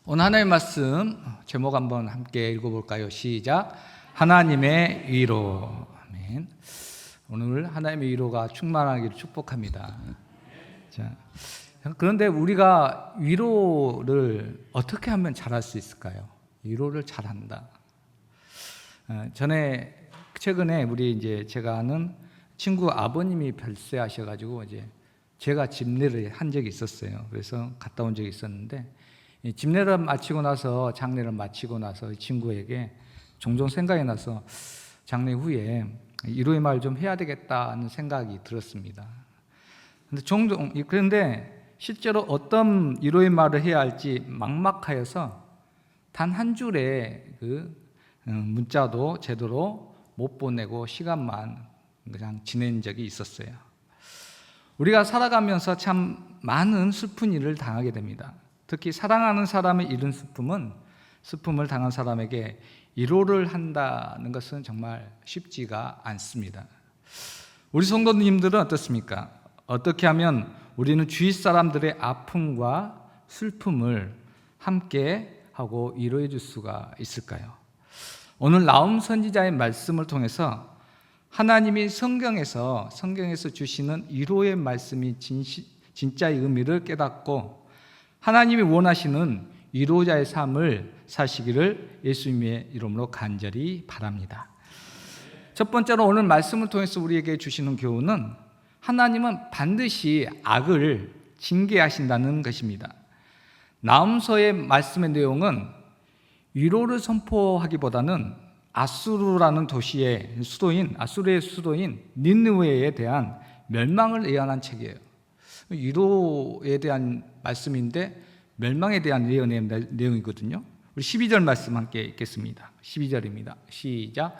오늘 하나님의 말씀 제목 한번 함께 읽어볼까요? 시작. 하나님의 위로. 아멘. 오늘 하나님의 위로가 충만하기를 축복합니다. 자, 그런데 우리가 위로를 어떻게 하면 잘할 수 있을까요? 위로를 잘한다. 최근에 제가 아는 친구 아버님이 별세하셔가지고 제가 집례를 한 적이 있었어요. 그래서 갔다 온 적이 있었는데, 집례를 마치고 나서 장례를 마치고 나서 친구에게 종종 생각이 나서 장례 후에 위로의 말 좀 해야 되겠다는 생각이 들었습니다. 그런데 실제로 어떤 위로의 말을 해야 할지 막막하여서 단 한 줄의 문자도 제대로 못 보내고 시간만 그냥 지낸 적이 있었어요. 우리가 살아가면서 참 많은 슬픈 일을 당하게 됩니다. 특히 사랑하는 사람의 잃은 슬픔을 당한 사람에게 위로를 한다는 것은 정말 쉽지가 않습니다. 우리 성도님들은 어떻습니까? 어떻게 하면 우리는 주위 사람들의 아픔과 슬픔을 함께 하고 위로해 줄 수가 있을까요? 오늘 나움 선지자의 말씀을 통해서 하나님이 성경에서 주시는 위로의 말씀이 진짜의 의미를 깨닫고 하나님이 원하시는 위로자의 삶을 사시기를 예수님의 이름으로 간절히 바랍니다. 첫 번째로 오늘 말씀을 통해서 우리에게 주시는 교훈은 하나님은 반드시 악을 징계하신다는 것입니다. 나움서의 말씀의 내용은 위로를 선포하기보다는 아수르라는 아수르의 수도인 니느웨에 대한 멸망을 예언한 책이에요. 위로에 대한 말씀인데 멸망에 대한 예언의 내용이거든요. 우리 12절 말씀 함께 읽겠습니다. 12절입니다. 시작.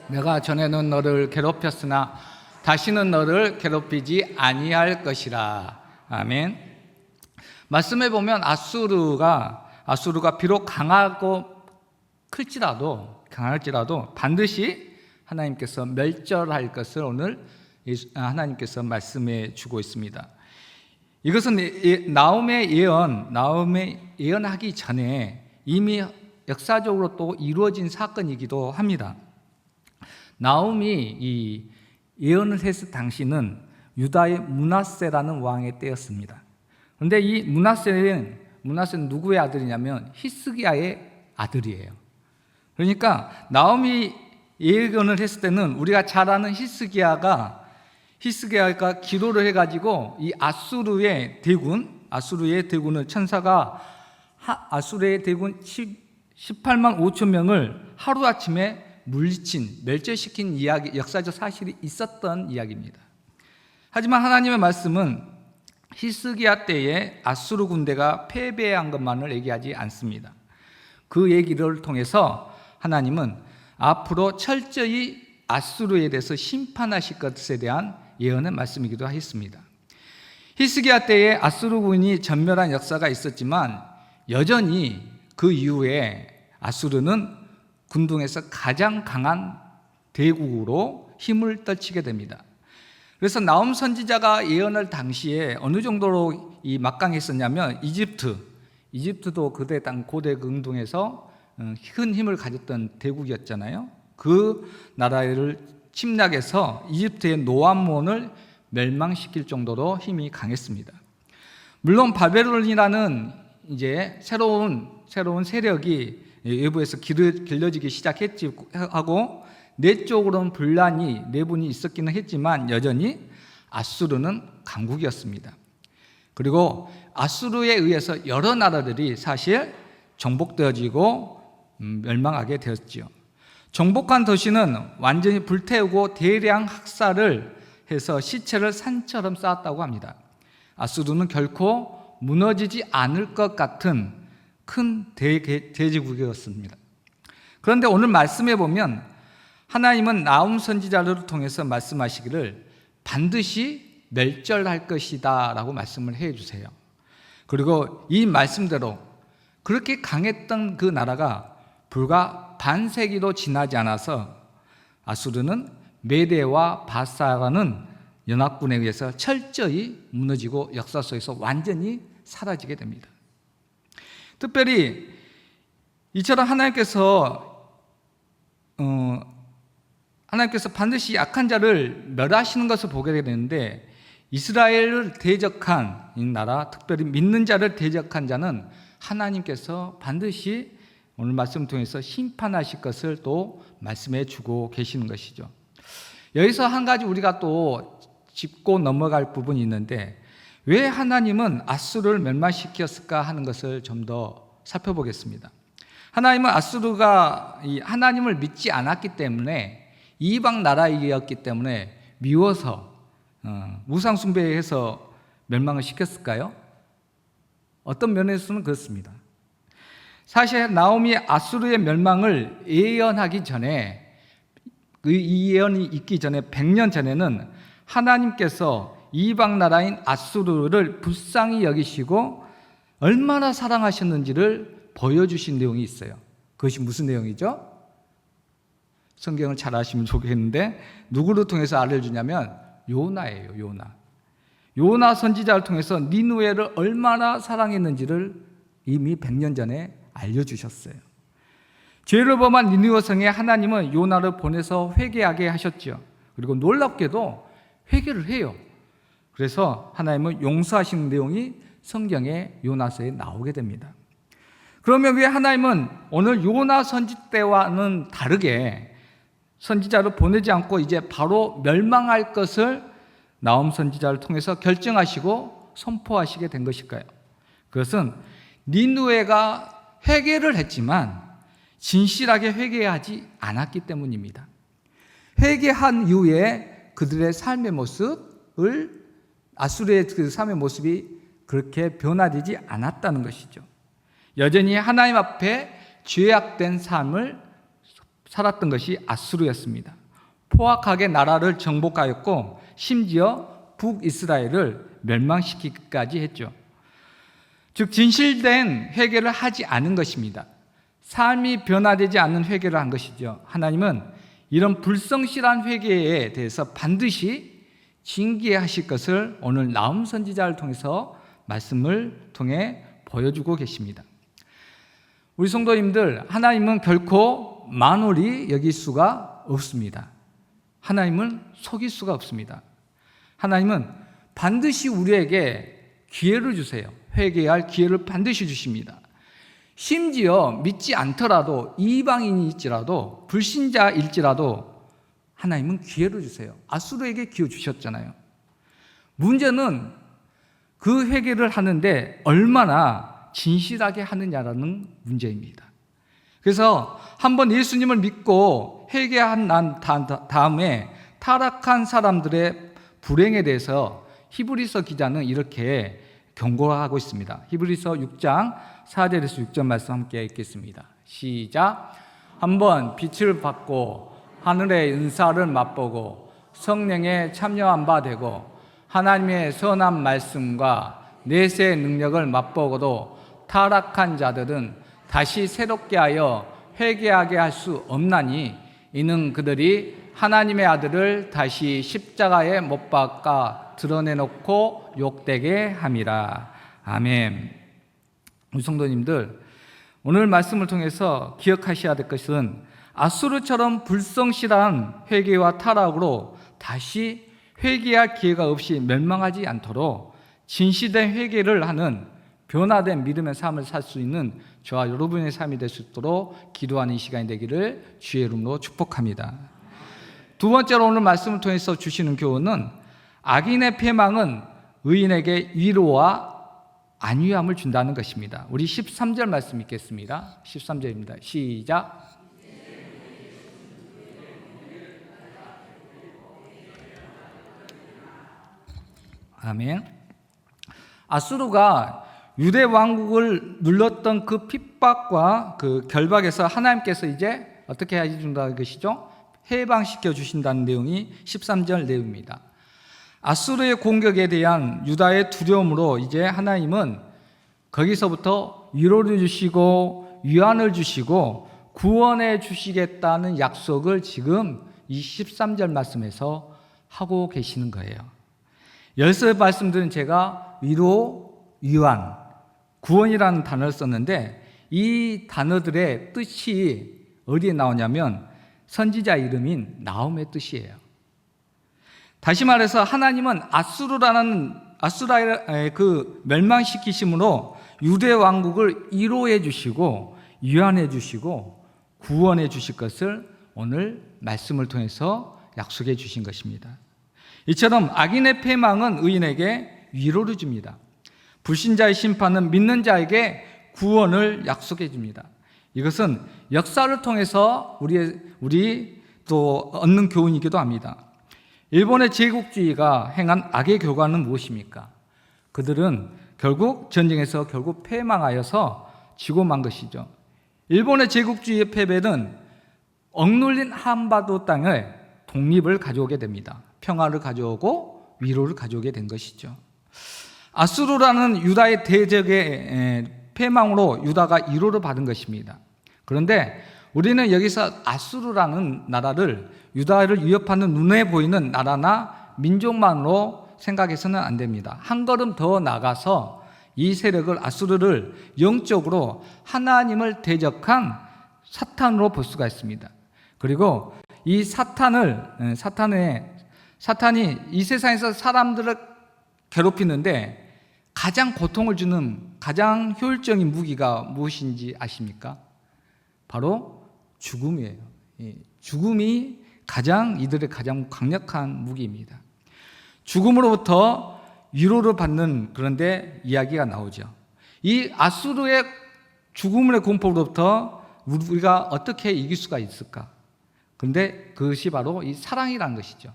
내가 전에는 너를 괴롭혔으나 다시는 너를 괴롭히지 아니할 것이라. 아멘. 말씀에 보면 아수르가 비록 강할지라도 반드시 하나님께서 멸절할 것을 오늘 하나님께서 말씀해 주고 있습니다. 이것은 나움의 예언하기 전에 이미 역사적으로 또 이루어진 사건이기도 합니다. 나움이 이 예언을 했을 당시는 유다의 므낫세라는 왕의 때였습니다. 그런데 이 므낫세는 누구의 아들이냐면 히스기야의 아들이에요. 그러니까 나움이 예언을 했을 때는 우리가 잘 아는 히스기야가 기도를 해가지고 이 아수르의 대군을 천사가 아수르의 대군 18만 5천 명을 하루아침에 멸절시킨 이야기, 역사적 사실이 있었던 이야기입니다. 하지만 하나님의 말씀은 히스기야 때에 아수르 군대가 패배한 것만을 얘기하지 않습니다. 그 얘기를 통해서 하나님은 앞으로 철저히 아수르에 대해서 심판하실 것에 대한 예언의 말씀이기도 했습니다. 히스기야 때에 아수르군이 전멸한 역사가 있었지만 여전히 그 이후에 아수르는 군중에서 가장 강한 대국으로 힘을 떨치게 됩니다. 그래서 나움 선지자가 예언을 당시에 어느 정도로 막강했었냐면 이집트도 그때 고대 근동에서 큰 힘을 가졌던 대국이었잖아요. 그 나라를 침략해서 이집트의 노암몬을 멸망시킬 정도로 힘이 강했습니다. 물론 바벨론이라는 새로운 세력이 외부에서 길러지기 시작했지 하고 내적으로는 내분이 있었기는 했지만 여전히 아수르는 강국이었습니다. 그리고 아수르에 의해서 여러 나라들이 사실 정복되어지고 멸망하게 되었지요. 정복한 도시는 완전히 불태우고 대량 학살을 해서 시체를 산처럼 쌓았다고 합니다. 아수르는 결코 무너지지 않을 것 같은 큰 대제국이었습니다. 그런데 오늘 말씀에 보면 하나님은 나움 선지자를 통해서 말씀하시기를 반드시 멸절할 것이다 라고 말씀을 해주세요. 그리고 이 말씀대로 그렇게 강했던 그 나라가 불과 반세기도 지나지 않아서 아수르는 메대와 바사라는 연합군에 의해서 철저히 무너지고 역사 속에서 완전히 사라지게 됩니다. 특별히 이처럼 하나님께서 반드시 약한 자를 멸하시는 것을 보게 되는데, 이스라엘을 대적한 이 나라, 특별히 믿는 자를 대적한 자는 하나님께서 반드시 오늘 말씀을 통해서 심판하실 것을 또 말씀해 주고 계시는 것이죠. 여기서 한 가지 우리가 또 짚고 넘어갈 부분이 있는데, 왜 하나님은 아수르를 멸망시켰을까 하는 것을 좀 더 살펴보겠습니다. 하나님은 아수르가 하나님을 믿지 않았기 때문에, 이방 나라이었기 때문에 미워서 우상 숭배해서 멸망을 시켰을까요? 어떤 면에서는 그렇습니다. 사실 나홈이 아수르의 멸망을 예언하기 전에, 이 예언이 있기 전에 100년 전에는 하나님께서 이방 나라인 아수르를 불쌍히 여기시고 얼마나 사랑하셨는지를 보여주신 내용이 있어요. 그것이 무슨 내용이죠? 성경을 잘 아시면 좋겠는데, 누구를 통해서 알려주냐면 요나예요. 요나 선지자를 통해서 니느웨를 얼마나 사랑했는지를 이미 100년 전에 알려주셨어요. 죄를 범한 니느웨 성에 하나님은 요나를 보내서 회개하게 하셨죠. 그리고 놀랍게도 회개를 해요. 그래서 하나님은 용서하시는 내용이 성경의 요나서에 나오게 됩니다. 그러면 왜 하나님은 오늘 요나 선지 때와는 다르게 선지자를 보내지 않고 이제 바로 멸망할 것을 나홈 선지자를 통해서 결정하시고 선포하시게 된 것일까요? 그것은 니느웨가 회개를 했지만 진실하게 회개하지 않았기 때문입니다. 회개한 이후에 그들의 삶의 모습을, 아수르의 그 삶의 모습이 그렇게 변화되지 않았다는 것이죠. 여전히 하나님 앞에 죄악된 삶을 살았던 것이 아수르였습니다. 포악하게 나라를 정복하였고 심지어 북이스라엘을 멸망시키기까지 했죠. 즉 진실된 회개를 하지 않은 것입니다. 삶이 변화되지 않는 회개를 한 것이죠. 하나님은 이런 불성실한 회개에 대해서 반드시 징계하실 것을 오늘 나홈 선지자를 통해서 말씀을 통해 보여주고 계십니다. 우리 성도님들, 하나님은 결코 만홀히 여길 수가 없습니다. 하나님은 속일 수가 없습니다. 하나님은 반드시 우리에게 기회를 주세요. 회개할 기회를 반드시 주십니다. 심지어 믿지 않더라도, 이방인일지라도, 불신자일지라도 하나님은 기회를 주세요. 아수르에게 기회 주셨잖아요. 문제는 그 회개를 하는데 얼마나 진실하게 하느냐라는 문제입니다. 그래서 한번 예수님을 믿고 회개한 난 다음에 타락한 사람들의 불행에 대해서 히브리서 기자는 이렇게 경고하고 있습니다. 히브리서 6장 4절에서 6절 말씀 함께 읽겠습니다. 시작. 한번 빛을 받고 하늘의 은사를 맛보고 성령에 참여한 바 되고 하나님의 선한 말씀과 내세의 능력을 맛보고도 타락한 자들은 다시 새롭게 하여 회개하게 할 수 없나니 이는 그들이 하나님의 아들을 다시 십자가에 못 박아 드러내놓고 욕되게 함이라. 아멘. 우리 성도님들, 오늘 말씀을 통해서 기억하셔야 될 것은 아수르처럼 불성실한 회개와 타락으로 다시 회개할 기회가 없이 멸망하지 않도록 진실된 회개를 하는 변화된 믿음의 삶을 살 수 있는 저와 여러분의 삶이 될 수 있도록 기도하는 이 시간이 되기를 주의 이름으로 축복합니다. 두 번째로 오늘 말씀을 통해서 주시는 교훈은 악인의 패망은 의인에게 위로와 안위함을 준다는 것입니다. 우리 13절 말씀 읽겠습니다. 13절입니다. 시작. 아멘. 아수르가 유대 왕국을 눌렀던 그 핍박과 그 결박에서 하나님께서 이제 어떻게 해준다는 것이죠? 해방시켜 주신다는 내용이 13절 내용입니다. 아수르의 공격에 대한 유다의 두려움으로 이제 하나님은 거기서부터 위로를 주시고 위안을 주시고 구원해 주시겠다는 약속을 지금 이 13절 말씀에서 하고 계시는 거예요. 열세 말씀들은 제가 위로, 위안, 구원이라는 단어를 썼는데 이 단어들의 뜻이 어디에 나오냐면 선지자 이름인 나홈의 뜻이에요. 다시 말해서 하나님은 아수라의 그 멸망시키심으로 유대 왕국을 위로해 주시고 위안해 주시고 구원해 주실 것을 오늘 말씀을 통해서 약속해 주신 것입니다. 이처럼 악인의 패망은 의인에게 위로를 줍니다. 불신자의 심판은 믿는 자에게 구원을 약속해 줍니다. 이것은 역사를 통해서 우리 또 얻는 교훈이기도 합니다. 일본의 제국주의가 행한 악의 결과는 무엇입니까? 그들은 결국 전쟁에서 결국 패망하여서 지고 만 것이죠. 일본의 제국주의의 패배는 억눌린 한반도 땅에 독립을 가져오게 됩니다. 평화를 가져오고 위로를 가져오게 된 것이죠. 아수르라는 유다의 대적의 패망으로 유다가 위로를 받은 것입니다. 그런데 우리는 여기서 아수르라는 나라를 유다를 위협하는 눈에 보이는 나라나 민족만으로 생각해서는 안 됩니다. 한 걸음 더 나가서 이 세력을 아수르를 영적으로 하나님을 대적한 사탄으로 볼 수가 있습니다. 그리고 이 사탄이 이 세상에서 사람들을 괴롭히는데 가장 고통을 주는 가장 효율적인 무기가 무엇인지 아십니까? 바로 죽음이에요. 죽음이 이들의 가장 강력한 무기입니다. 죽음으로부터 위로를 받는 그런데 이야기가 나오죠. 이 아수르의 죽음의 공포로부터 우리가 어떻게 이길 수가 있을까? 그런데 그것이 바로 이 사랑이라는 것이죠.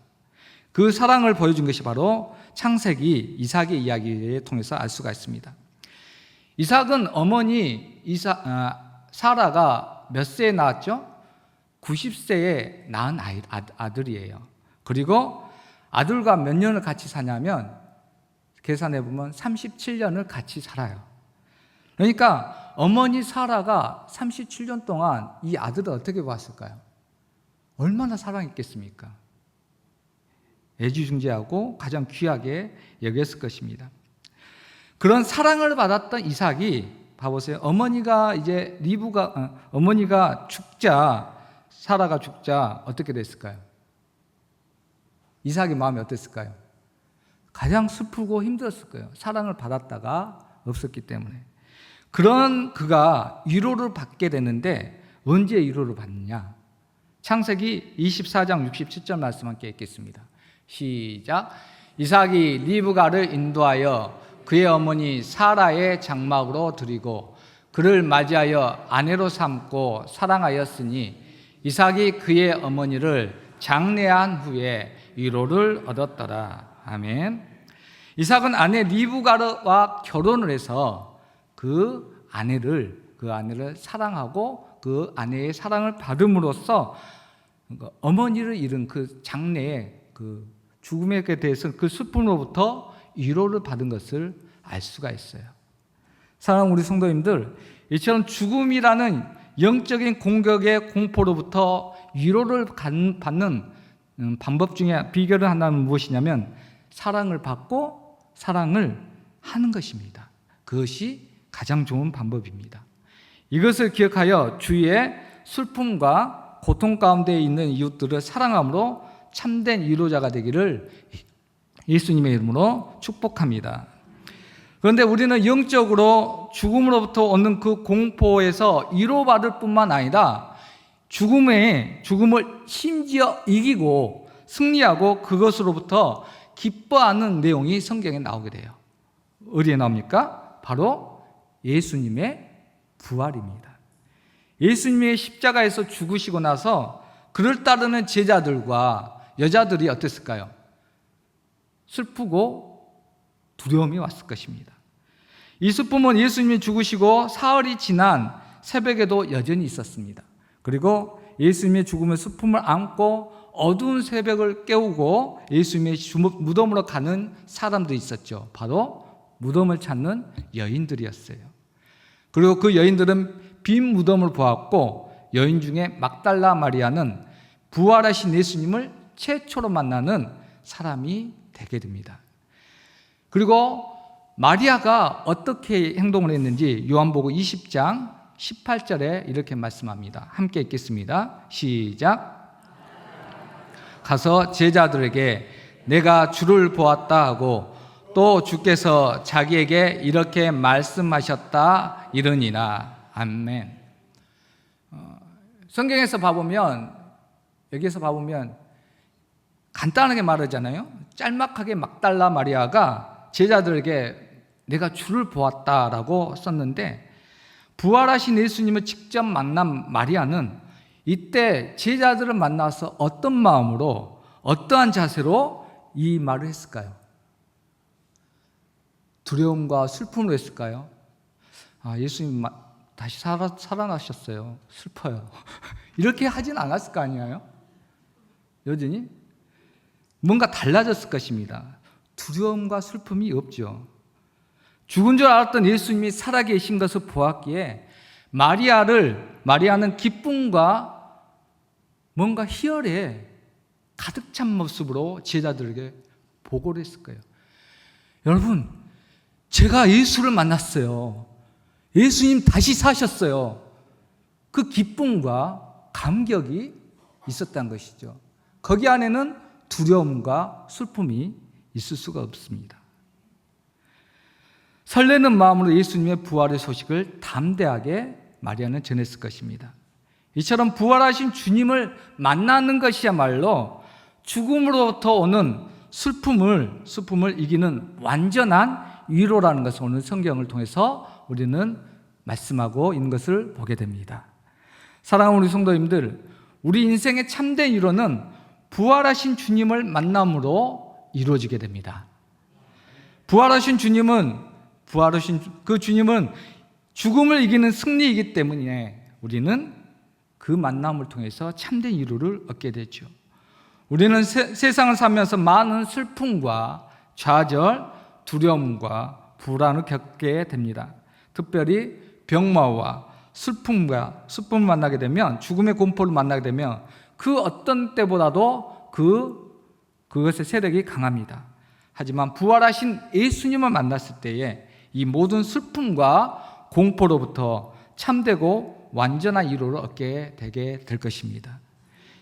그 사랑을 보여준 것이 바로 창세기 이삭의 이야기를 통해서 알 수가 있습니다. 이삭은 어머니 사라가 몇 세에 낳았죠? 90세에 낳은 아들이에요. 그리고 아들과 몇 년을 같이 사냐면 계산해 보면 37년을 같이 살아요. 그러니까 어머니 사라가 37년 동안 이 아들을 어떻게 봤을까요? 얼마나 사랑했겠습니까? 애지중지하고 가장 귀하게 여겼을 것입니다. 그런 사랑을 받았던 이삭이 봐보세요. 어머니가 사라가 죽자 어떻게 됐을까요? 이삭의 마음이 어땠을까요? 가장 슬프고 힘들었을 거예요. 사랑을 받았다가 없었기 때문에. 그런 그가 위로를 받게 되는데 언제 위로를 받느냐? 창세기 24장 67절 말씀 함께 읽겠습니다. 시작. 이삭이 리브가를 인도하여 그의 어머니 사라의 장막으로 들이고 그를 맞이하여 아내로 삼고 사랑하였으니 이삭이 그의 어머니를 장례한 후에 위로를 얻었더라. 아멘. 이삭은 아내 리브가와 결혼을 해서 그 아내를 사랑하고 그 아내의 사랑을 받음으로써 어머니를 잃은 그 장래의 그 죽음에 대해서 그 슬픔으로부터 위로를 받은 것을 알 수가 있어요. 사랑하는 우리 성도님들, 이처럼 죽음이라는 영적인 공격의 공포로부터 위로를 받는 방법 중에 비결을 하나는 무엇이냐면 사랑을 받고 사랑을 하는 것입니다. 그것이 가장 좋은 방법입니다. 이것을 기억하여 주위의 슬픔과 고통 가운데 있는 이웃들을 사랑함으로 참된 위로자가 되기를 예수님의 이름으로 축복합니다. 그런데 우리는 영적으로 죽음으로부터 얻는 그 공포에서 위로받을 뿐만 아니라 죽음을 심지어 이기고 승리하고 그것으로부터 기뻐하는 내용이 성경에 나오게 돼요. 어디에 나옵니까? 바로 예수님의 부활입니다. 예수님의 십자가에서 죽으시고 나서 그를 따르는 제자들과 여자들이 어땠을까요? 슬프고 두려움이 왔을 것입니다. 이 슬픔은 예수님이 죽으시고 사흘이 지난 새벽에도 여전히 있었습니다. 그리고 예수님의 죽음의 슬픔을 안고 어두운 새벽을 깨우고 예수님의 무덤으로 가는 사람들이 있었죠. 바로 무덤을 찾는 여인들이었어요. 그리고 그 여인들은 빈 무덤을 보았고 여인 중에 막달라 마리아는 부활하신 예수님을 최초로 만나는 사람이 되게 됩니다. 그리고 마리아가 어떻게 행동을 했는지 요한복음 20장 18절에 이렇게 말씀합니다. 함께 읽겠습니다. 시작. 가서 제자들에게 내가 주를 보았다 하고 또 주께서 자기에게 이렇게 말씀하셨다 이르니라. 아멘. 성경에서 봐보면, 여기에서 봐보면 간단하게 말하잖아요. 짤막하게 막달라 마리아가 제자들에게 내가 주를 보았다라고 썼는데, 부활하신 예수님을 직접 만난 마리아는 이때 제자들을 만나서 어떤 마음으로, 어떠한 자세로 이 말을 했을까요? 두려움과 슬픔으로 했을까요? 예수님 다시 살아나셨어요. 슬퍼요. 이렇게 하진 않았을 거 아니에요? 여전히 뭔가 달라졌을 것입니다. 두려움과 슬픔이 없죠. 죽은 줄 알았던 예수님이 살아계신 것을 보았기에 마리아는 기쁨과 뭔가 희열에 가득 찬 모습으로 제자들에게 보고를 했을 거예요. 여러분, 제가 예수를 만났어요. 예수님 다시 사셨어요. 그 기쁨과 감격이 있었다는 것이죠. 거기 안에는 두려움과 슬픔이 있을 수가 없습니다. 설레는 마음으로 예수님의 부활의 소식을 담대하게 마리아는 전했을 것입니다. 이처럼 부활하신 주님을 만나는 것이야말로 죽음으로부터 오는 슬픔을 이기는 완전한 위로라는 것을 오늘 성경을 통해서 우리는 말씀하고 있는 것을 보게 됩니다. 사랑하는 우리 성도님들, 우리 인생의 참된 위로는 부활하신 주님을 만남으로 이루어지게 됩니다. 부활하신 그 주님은 죽음을 이기는 승리이기 때문에 우리는 그 만남을 통해서 참된 위로를 얻게 되죠. 우리는 세상을 살면서 많은 슬픔과 좌절, 두려움과 불안을 겪게 됩니다. 특별히 병마와 슬픔을 만나게 되면, 죽음의 공포를 만나게 되면 그 어떤 때보다도 그것의 세력이 강합니다. 하지만 부활하신 예수님을 만났을 때에 이 모든 슬픔과 공포로부터 참되고 완전한 위로를 얻게 되게 될 것입니다.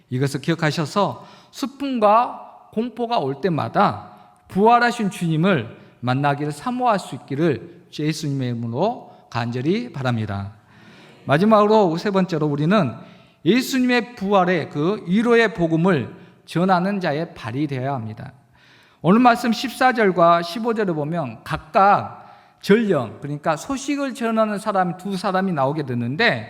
이것을 기억하셔서 슬픔과 공포가 올 때마다 부활하신 주님을 만나기를 사모할 수 있기를 예수님의 이름으로 간절히 바랍니다. 마지막으로 세 번째로 우리는 예수님의 부활의 그 위로의 복음을 전하는 자의 발이 되어야 합니다. 오늘 말씀 14절과 15절에 보면 각각 전령, 그러니까 소식을 전하는 사람 두 사람이 나오게 되는데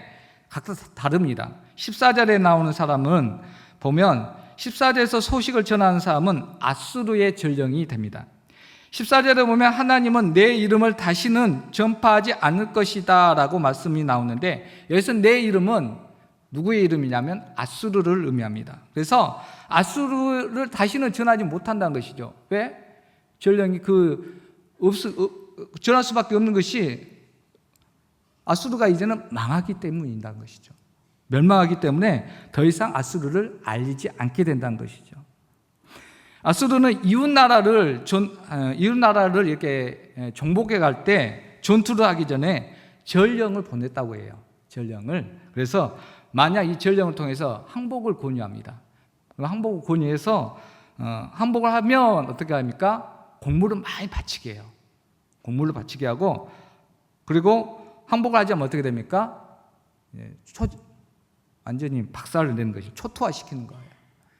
각각 다릅니다. 14절에 나오는 사람은 보면 14절에서 소식을 전하는 사람은 아수르의 전령이 됩니다. 14절에 보면 하나님은 내 이름을 다시는 전파하지 않을 것이다 라고 말씀이 나오는데, 여기서 내 이름은 누구의 이름이냐면 아수르를 의미합니다. 그래서 아수르를 다시는 전하지 못한다는 것이죠. 왜? 전령이 전할 수밖에 없는 것이 아수르가 이제는 망하기 때문이라는 것이죠. 멸망하기 때문에 더 이상 아수르를 알리지 않게 된다는 것이죠. 아수르는 이웃 나라를 이렇게 정복해 갈 때 전투를 하기 전에 전령을 보냈다고 해요. 전령을. 그래서 만약 이 전령을 통해서 항복을 권유합니다. 항복을 권유해서 항복을 하면 어떻게 합니까? 공물을 많이 바치게 해요. 공물을 바치게 하고, 그리고 항복을 하지 않으면 어떻게 됩니까? 완전히 박살을 내는 것이 초토화시키는 거예요.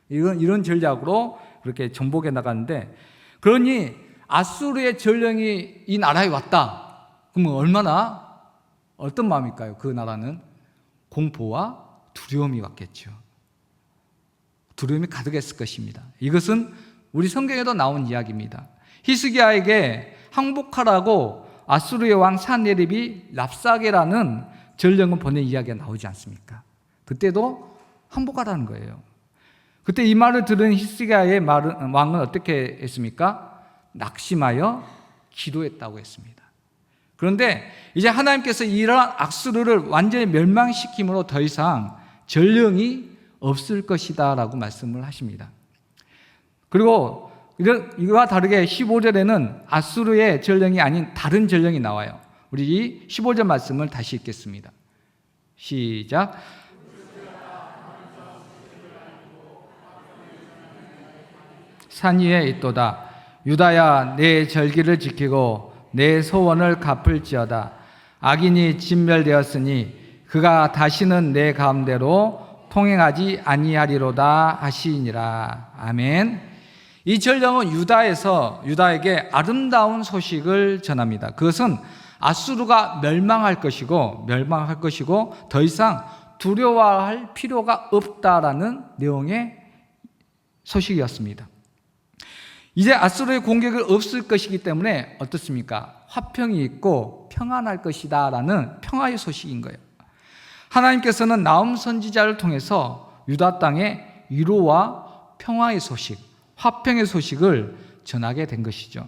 이런 전략으로 그렇게 정복해 나가는데, 그러니 아수르의 전령이 이 나라에 왔다. 그러면 어떤 마음일까요? 그 나라는 공포와 두려움이 왔겠죠. 두려움이 가득했을 것입니다. 이것은 우리 성경에도 나온 이야기입니다. 히스기야에게 항복하라고 아수르의 왕 산헤립이 랍사게라는 전령을 보낸 이야기가 나오지 않습니까? 그때도 항복하라는 거예요. 그때 이 말을 들은 히스기야의 왕은 어떻게 했습니까? 낙심하여 기도했다고 했습니다. 그런데 이제 하나님께서 이러한 아수르를 완전히 멸망시킴으로 더 이상 전령이 없을 것이다 라고 말씀을 하십니다. 그리고 이와 다르게 15절에는 아수르의 전령이 아닌 다른 전령이 나와요. 우리 15절 말씀을 다시 읽겠습니다. 시작. 산 위에 있도다. 유다야, 내 절기를 지키고 내 소원을 갚을지어다. 악인이 진멸되었으니 그가 다시는 내 가운데로 통행하지 아니하리로다 하시니라. 아멘. 이 전령은 유다에게 아름다운 소식을 전합니다. 그것은 아수르가 멸망할 것이고 더 이상 두려워할 필요가 없다라는 내용의 소식이었습니다. 이제 아수르의 공격이 없을 것이기 때문에 어떻습니까? 화평이 있고 평안할 것이다 라는 평화의 소식인 거예요. 하나님께서는 나훔 선지자를 통해서 유다 땅에 위로와 평화의 소식, 화평의 소식을 전하게 된 것이죠.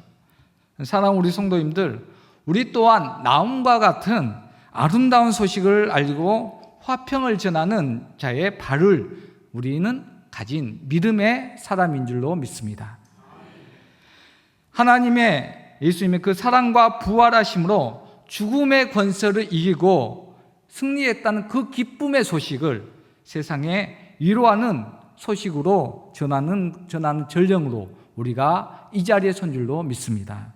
사랑하는 우리 성도님들, 우리 또한 나훔과 같은 아름다운 소식을 알리고 화평을 전하는 자의 발을 우리는 가진 믿음의 사람인 줄로 믿습니다. 예수님의 그 사랑과 부활하심으로 죽음의 권세를 이기고 승리했다는 그 기쁨의 소식을 세상에 위로하는 소식으로 전하는 전령으로 우리가 이 자리에 선 줄로 믿습니다.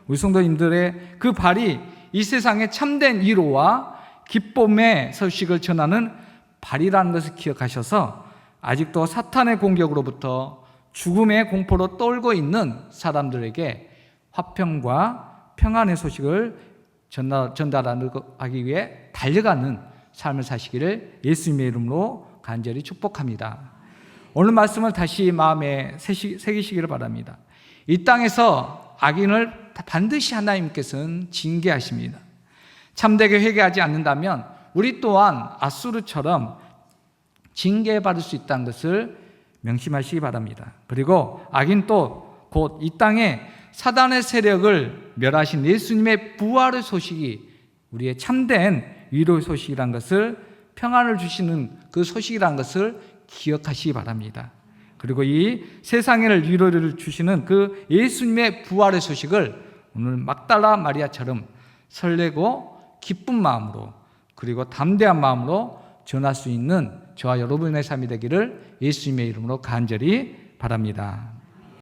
우리 성도님들의 그 발이 이 세상에 참된 위로와 기쁨의 소식을 전하는 발이라는 것을 기억하셔서 아직도 사탄의 공격으로부터 죽음의 공포로 떨고 있는 사람들에게 화평과 평안의 소식을 전달하기 위해 달려가는 삶을 사시기를 예수님의 이름으로 간절히 축복합니다. 오늘 말씀을 다시 마음에 새기시기를 바랍니다. 이 땅에서 악인을 반드시 하나님께서는 징계하십니다. 참되게 회개하지 않는다면 우리 또한 아수르처럼 징계받을 수 있다는 것을 명심하시기 바랍니다. 그리고 악인 또 곧 이 땅에 사단의 세력을 멸하신 예수님의 부활의 소식이 우리의 참된 위로의 소식이란 것을, 평안을 주시는 그 소식이란 것을 기억하시기 바랍니다. 그리고 이 세상에를 위로를 주시는 그 예수님의 부활의 소식을 오늘 막달라 마리아처럼 설레고 기쁜 마음으로 그리고 담대한 마음으로 전할 수 있는 저와 여러분의 삶이 되기를 예수님의 이름으로 간절히 바랍니다.